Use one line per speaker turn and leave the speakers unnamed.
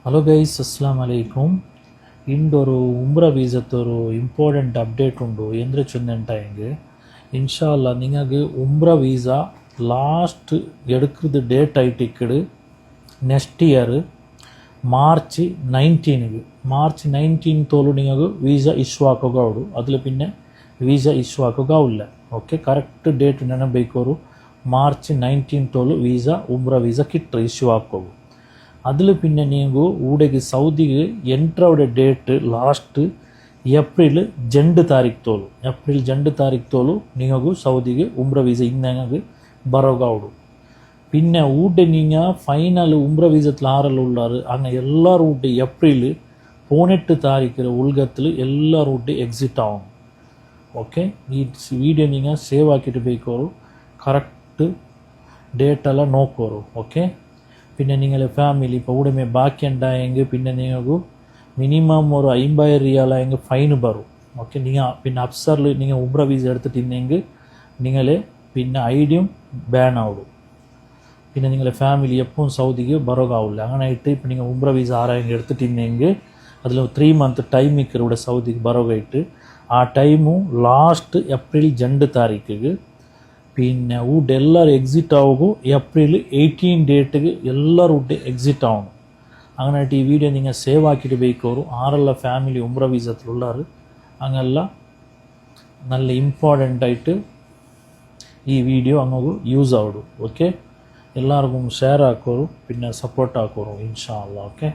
Hello guys, ಅಸ್ಸಲಾಮ್ ಅಲೈಕುಮ್. ಇಂಡೊರು ಉಮ್ರಾ ವೀಸತ್ತೊರು ಇಂಪಾರ್ಟೆಂಟ್ ಅಪ್ಡೇಟ್ ಉಂಡು ಎಂದ್ರೆ ಚೊಂದೆಂಟಾಯೆಂಗೆ ಇನ್ಶಾ ಅಲ್ಲಾ ನಿಮಗೆ ಉಮ್ರಾ ವೀಸಾ ಲಾಸ್ಟ್ ಎಡ್ಕ್ರದು ಡೇಟ್ ಐಟಿಕ್ಕಡು ನೆಕ್ಸ್ಟ್ ಇಯರ್ മാർച്ച് 19 തോലു നിങ്ങൾക്ക് വീസ ഇഷ്യൂ ആക്കുക ഉള്ളൂ. അതിൽ പിന്നെ വീസ ഇഷ്യൂ ആക്കുക ഇല്ല. ഓക്കെ, കറക്റ്റ് ഡേറ്റ് ನೆನಪು മാർച്ച് 19 തോലു വീസ ഉംറ വീസ കിട്ടും ഇഷ്യൂ ആക്കുക. അതിൽ പിന്നെ നിങ്ങൾ ഊടേക്ക് സൗദിക്ക് എൻ്റർ ആവുന്ന ഡേറ്റ് ലാസ്റ്റ് ഏപ്രിൽ 2 താരീഖ് തോലു നിങ്ങൾക്ക് സൗദിക്ക് ഉംറ വീസ ഇന്ന് നിങ്ങൾക്ക് ബറോക ഉള്ളൂ. പിന്നെ ഊട്ട് நீங்கள் ஃபைனல் உம்ர வீசத்தில் ஆறில் உள்ளார் அங்கே எல்லார் வீட்டு ஏப்ரல் 18 தாரீக்கில் உலகத்தில் எல்லார் வீட்டு எக்ஸிட் ஆகும். ஓகே, ಈ வீடியோ நீங்கள் ಸೇವ್ ஆக்கிட்டு போய்க்கோரும், கரெக்டு டேட்டெல்லாம் நோக்கோரும். ஓகே, പിന്നെ നിങ്ങൾ ഫാമിലി ഇപ്പോൾ ഉടമേ ബാക്കി ഉണ്ടായെങ്കിൽ പിന്നെ നിങ്ങൾക്ക് മിനിമം ഒരു 50,000 റിയാലായെങ്കിൽ ഫൈന് വരും. ഓക്കെ, നിങ്ങൾ പിന്നെ അപ്സറിൽ നിങ്ങൾ ഉംറ വീസ എടുത്തിട്ടുണ്ടെങ്കിൽ നിങ്ങൾ പിന്നെ ഐഡിയും ബാൻ ആവും. പിന്നെ നിങ്ങളുടെ ഫാമിലി എപ്പോഴും സൗദിക്ക് ബറോകാവില്ല. അങ്ങനെയായിട്ട് ഇപ്പം നിങ്ങൾ ഉംറ വീസ ആരെങ്കിലും എടുത്തിട്ടുണ്ടെങ്കിൽ അതിൽ 3 month ടൈം നിൽക്കുക ഇവിടെ സൗദിക്ക് ബറോകായിട്ട്. ആ ടൈമും ലാസ്റ്റ് ഏപ്രിൽ 2 താരീഖിക്ക് പിന്നെ ഊട്ട് എല്ലാവരും എക്സിറ്റ് ആവുകയും ഏപ്രിൽ 18 ഡേറ്റിക്ക് എല്ലാവരും ഊട്ട് എക്സിറ്റ് ആവണം. അങ്ങനെയായിട്ട് ഈ വീഡിയോ നിങ്ങൾ സേവ് ആക്കിയിട്ട് പോയിക്കോറും. ആരെല്ല ഫാമിലി ഉംറ വീസത്തിലുള്ളവർ അങ്ങനെല്ലാം നല്ല ഇമ്പോർട്ടൻ്റായിട്ട് ഈ വീഡിയോ അങ്ങോട്ട് യൂസ് ആവും. ഓക്കെ, എല്ലാവർക്കും ഷെയർ ആക്കോറും പിന്നെ സപ്പോർട്ട് ആക്കോറും ഇൻഷാ അല്ലാ. ഓക്കെ.